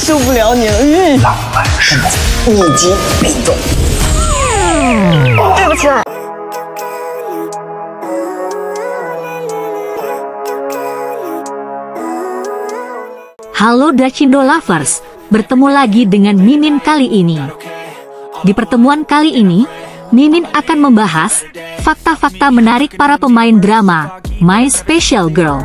受不了你了。浪漫是你已经被动。对不起。Halo Dachindo Lovers, bertemu lagi dengan Mimin kali ini. Di pertemuan kali ini, Mimin akan membahas fakta-fakta menarik para pemain drama My Special Girl.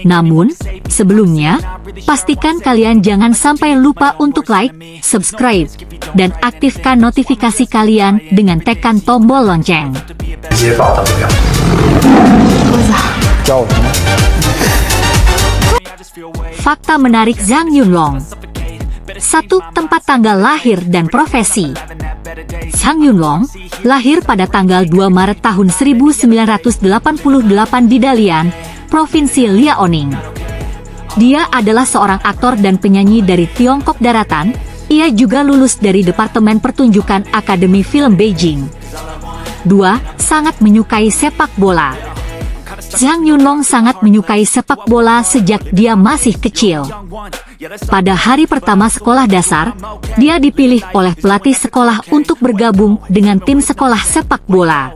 Namun, sebelumnya, pastikan kalian jangan sampai lupa untuk like, subscribe, dan aktifkan notifikasi kalian dengan tekan tombol lonceng. Fakta menarik Zhang Yunlong. 1. Tempat tanggal lahir dan profesi. Zhang Yunlong lahir pada tanggal 2 Maret tahun 1988 di Dalian, Provinsi Liaoning. Dia adalah seorang aktor dan penyanyi dari Tiongkok Daratan. Ia juga lulus dari Departemen Pertunjukan Akademi Film Beijing. 2. Sangat menyukai sepak bola. Zhang Yunlong sangat menyukai sepak bola sejak dia masih kecil. Pada hari pertama sekolah dasar, dia dipilih oleh pelatih sekolah untuk bergabung dengan tim sekolah sepak bola.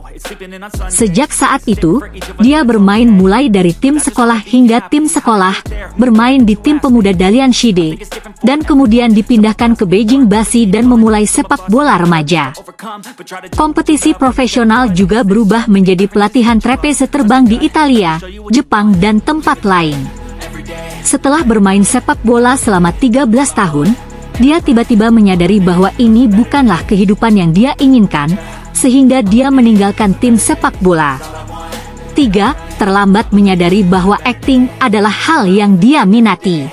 Sejak saat itu, dia bermain mulai dari tim sekolah hingga tim sekolah, bermain di tim pemuda Dalian Shide, dan kemudian dipindahkan ke Beijing Basi dan memulai sepak bola remaja. Kompetisi profesional juga berubah menjadi pelatihan trapeze terbang di Italia, Jepang, dan tempat lain. Setelah bermain sepak bola selama 13 tahun, dia tiba-tiba menyadari bahwa ini bukanlah kehidupan yang dia inginkan, sehingga dia meninggalkan tim sepak bola. 3. Terlambat menyadari bahwa akting adalah hal yang dia minati.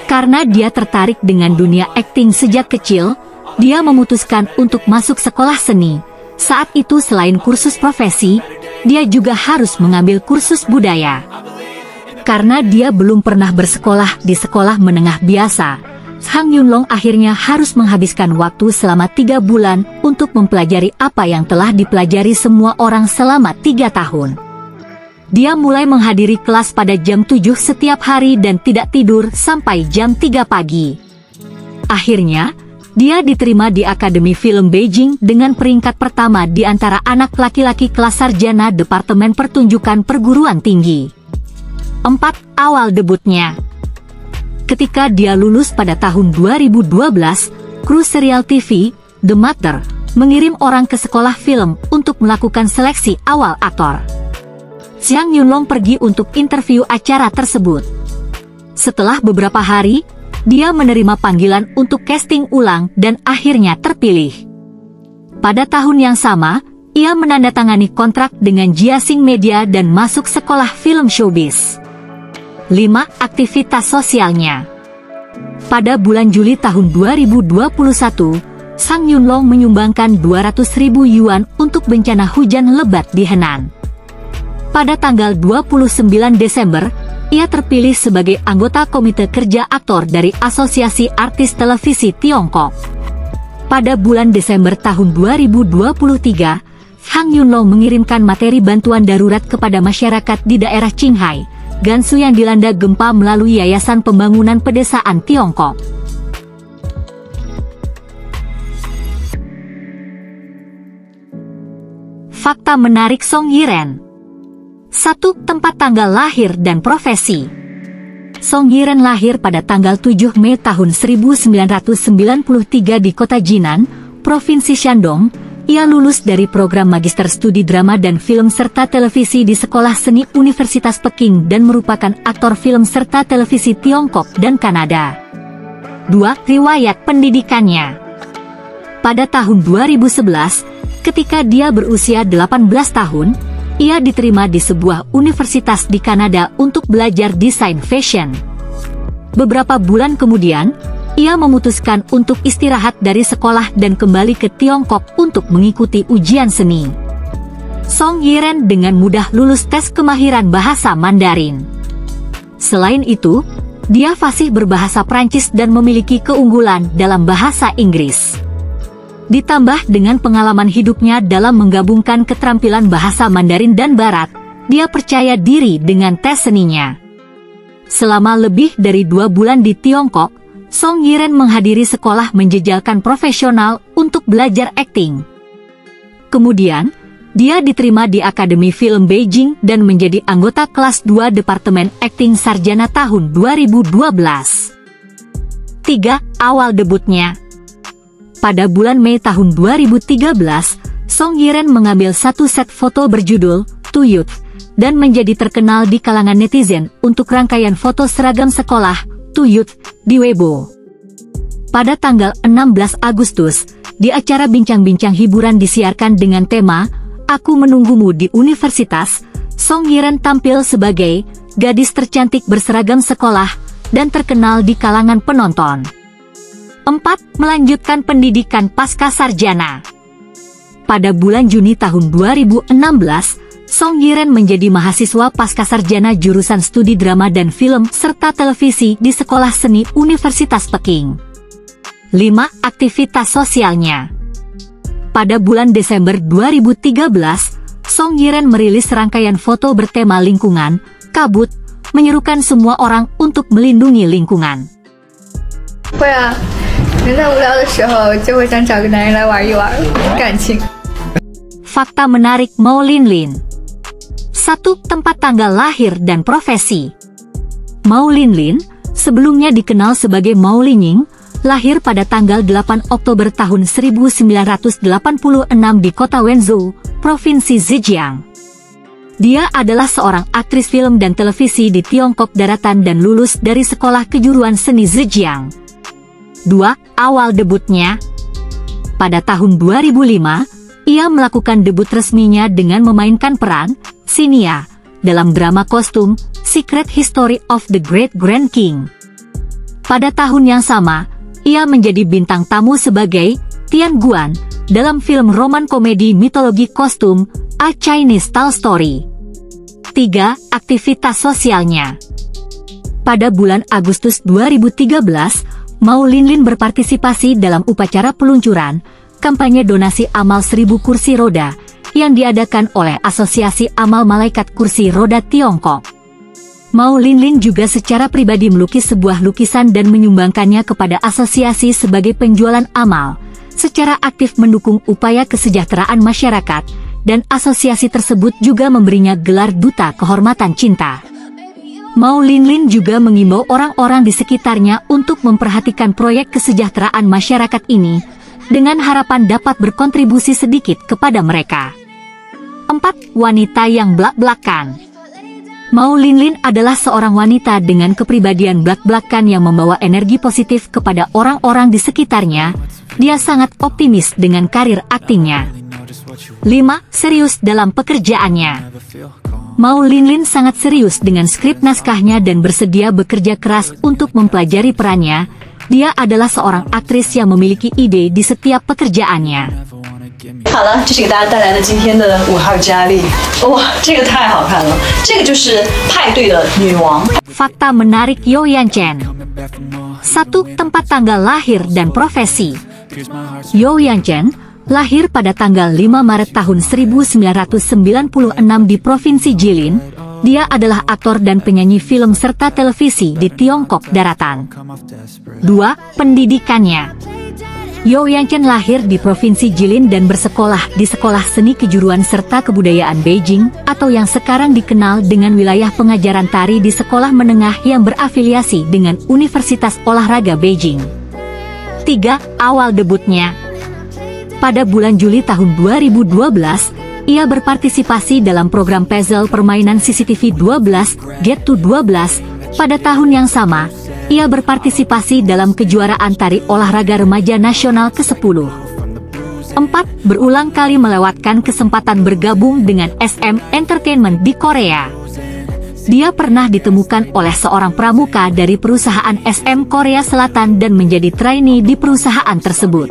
Karena dia tertarik dengan dunia akting sejak kecil, dia memutuskan untuk masuk sekolah seni. Saat itu selain kursus profesi, dia juga harus mengambil kursus budaya. Karena dia belum pernah bersekolah di sekolah menengah biasa, Zhang Yunlong akhirnya harus menghabiskan waktu selama 3 bulan untuk mempelajari apa yang telah dipelajari semua orang selama 3 tahun. Dia mulai menghadiri kelas pada jam 7 setiap hari dan tidak tidur sampai jam 3 pagi. Akhirnya, dia diterima di Akademi Film Beijing dengan peringkat pertama di antara anak laki-laki kelas sarjana Departemen Pertunjukan Perguruan Tinggi. 4. Awal debutnya. Ketika dia lulus pada tahun 2012, kru serial TV, The Mother, mengirim orang ke sekolah film untuk melakukan seleksi awal aktor. Zhang Yunlong pergi untuk interview acara tersebut. Setelah beberapa hari, dia menerima panggilan untuk casting ulang dan akhirnya terpilih. Pada tahun yang sama, ia menandatangani kontrak dengan Jiaxing Media dan masuk sekolah film showbiz. 5. Aktivitas sosialnya. Pada bulan Juli tahun 2021, Zhang Yunlong menyumbangkan 200.000 yuan untuk bencana hujan lebat di Henan. Pada tanggal 29 Desember, ia terpilih sebagai anggota Komite Kerja Aktor dari Asosiasi Artis Televisi Tiongkok. Pada bulan Desember tahun 2023, Zhang Yunlong mengirimkan materi bantuan darurat kepada masyarakat di daerah Qinghai, Gansu yang dilanda gempa melalui Yayasan Pembangunan Pedesaan Tiongkok. Fakta menarik Song Yiren. 1. Tempat tanggal lahir dan profesi. Song Yiren lahir pada tanggal 7 Mei tahun 1993 di kota Jinan, Provinsi Shandong. Ia lulus dari program Magister Studi Drama dan Film serta Televisi di Sekolah Seni Universitas Peking dan merupakan aktor film serta televisi Tiongkok dan Kanada. 2. Riwayat pendidikannya. Pada tahun 2011, ketika dia berusia 18 tahun, ia diterima di sebuah universitas di Kanada untuk belajar desain fashion. Beberapa bulan kemudian, ia memutuskan untuk istirahat dari sekolah dan kembali ke Tiongkok untuk mengikuti ujian seni. Song Yiren dengan mudah lulus tes kemahiran bahasa Mandarin. Selain itu, dia fasih berbahasa Prancis dan memiliki keunggulan dalam bahasa Inggris. Ditambah dengan pengalaman hidupnya dalam menggabungkan keterampilan bahasa Mandarin dan Barat, dia percaya diri dengan tes seninya. Selama lebih dari 2 bulan di Tiongkok, Song Yiren menghadiri sekolah menjejalkan profesional untuk belajar akting. Kemudian, dia diterima di Akademi Film Beijing dan menjadi anggota kelas 2 Departemen Akting Sarjana tahun 2012. 3. Awal debutnya. Pada bulan Mei tahun 2013, Song Yiren mengambil satu set foto berjudul To Youth dan menjadi terkenal di kalangan netizen untuk rangkaian foto seragam sekolah To Youth di Weibo. Pada tanggal 16 Agustus, di acara bincang-bincang hiburan disiarkan dengan tema Aku Menunggumu di Universitas, Song Yiren tampil sebagai gadis tercantik berseragam sekolah dan terkenal di kalangan penonton. 4. Melanjutkan pendidikan pasca sarjana. Pada bulan Juni tahun 2016, Song Yiren menjadi mahasiswa pasca sarjana jurusan studi drama dan film serta televisi di Sekolah Seni Universitas Peking. 5. Aktivitas sosialnya. Pada bulan Desember 2013, Song Yiren merilis rangkaian foto bertema lingkungan, kabut, menyerukan semua orang untuk melindungi lingkungan. Fakta menarik Mao Linlin. 1. Tempat tanggal lahir dan profesi. Mao Linlin, sebelumnya dikenal sebagai Mao Linying, lahir pada tanggal 8 Oktober tahun 1986 di kota Wenzhou, Provinsi Zhejiang. Dia adalah seorang aktris film dan televisi di Tiongkok Daratan dan lulus dari Sekolah Kejuruan Seni Zhejiang. 2. Awal debutnya. Pada tahun 2005, ia melakukan debut resminya dengan memainkan peran Xinia dalam drama kostum Secret History of the Great Grand King. Pada tahun yang sama, ia menjadi bintang tamu sebagai Tian Guan dalam film roman komedi mitologi kostum A Chinese Tale Story. 3. Aktivitas sosialnya. Pada bulan Agustus 2013, Mao Linlin berpartisipasi dalam upacara peluncuran kampanye donasi amal 1000 kursi roda yang diadakan oleh Asosiasi Amal Malaikat Kursi Roda Tiongkok. Mao Linlin juga secara pribadi melukis sebuah lukisan dan menyumbangkannya kepada asosiasi sebagai penjualan amal, secara aktif mendukung upaya kesejahteraan masyarakat, dan asosiasi tersebut juga memberinya gelar Duta Kehormatan Cinta. Mao Linlin juga mengimbau orang-orang di sekitarnya untuk memperhatikan proyek kesejahteraan masyarakat ini, dengan harapan dapat berkontribusi sedikit kepada mereka. 4. Wanita yang blak-blakan. Mao Linlin adalah seorang wanita dengan kepribadian blak-blakan yang membawa energi positif kepada orang-orang di sekitarnya. Dia sangat optimis dengan karir aktingnya. 5. Serius dalam pekerjaannya. Mao Linlin sangat serius dengan skrip naskahnya dan bersedia bekerja keras untuk mempelajari perannya. Dia adalah seorang aktris yang memiliki ide di setiap pekerjaannya. 好了，这是给大家带来的今天的5号佳丽。哇，这个太好看了，这个就是派对的女王。 Fakta menarik Yo Yanchen. 1. Tempat tanggal lahir dan profesi. Yo Yanchen lahir pada tanggal 5 Maret tahun 1996 di Provinsi Jilin. Dia adalah aktor dan penyanyi film serta televisi di Tiongkok Daratan. 2. Pendidikannya. Yo Yanchen lahir di Provinsi Jilin dan bersekolah di Sekolah Seni Kejuruan serta Kebudayaan Beijing, atau yang sekarang dikenal dengan wilayah pengajaran tari di sekolah menengah yang berafiliasi dengan Universitas Olahraga Beijing. 3. Awal debutnya. Pada bulan Juli tahun 2012, ia berpartisipasi dalam program puzzle permainan CCTV 12, Get to 12. Pada tahun yang sama, ia berpartisipasi dalam kejuaraan tari olahraga remaja nasional ke-10. 4. Berulang kali melewatkan kesempatan bergabung dengan SM Entertainment di Korea. Dia pernah ditemukan oleh seorang pramuka dari perusahaan SM Korea Selatan dan menjadi trainee di perusahaan tersebut.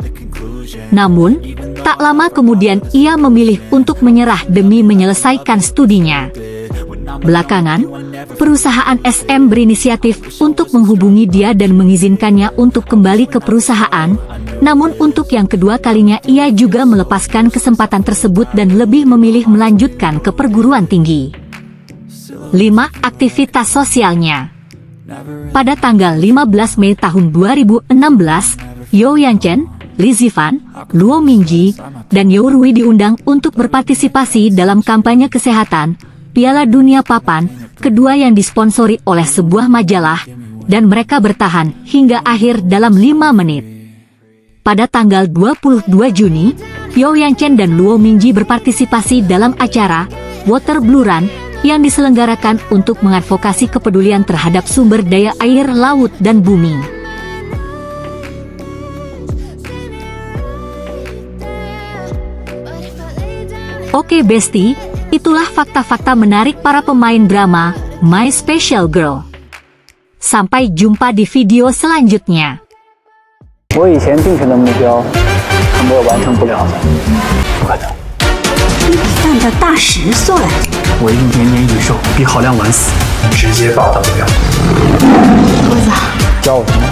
Namun, tak lama kemudian ia memilih untuk menyerah demi menyelesaikan studinya. Belakangan, perusahaan SM berinisiatif untuk menghubungi dia dan mengizinkannya untuk kembali ke perusahaan, namun untuk yang kedua kalinya ia juga melepaskan kesempatan tersebut dan lebih memilih melanjutkan ke perguruan tinggi. 5. Aktivitas sosialnya. Pada tanggal 15 Mei tahun 2016, Yeo Yanchen, Lee Zifan, Luo Mingji, dan Yeo Rui diundang untuk berpartisipasi dalam kampanye kesehatan Piala Dunia Papan, kedua yang disponsori oleh sebuah majalah, dan mereka bertahan hingga akhir dalam 5 menit. Pada tanggal 22 Juni, Yeo Yanchen dan Luo Mingji berpartisipasi dalam acara Water Blue Run yang diselenggarakan untuk mengadvokasi kepedulian terhadap sumber daya air, laut, dan bumi. Oke Besti, itulah fakta-fakta menarik para pemain drama My Special Girl. Sampai jumpa di video selanjutnya. 我以前定下的目标，他们完成不了的，不可能。你比蛋蛋大10岁，我一个延年益寿，比郝亮晚死，直接把他不要。鸽子，教我什么？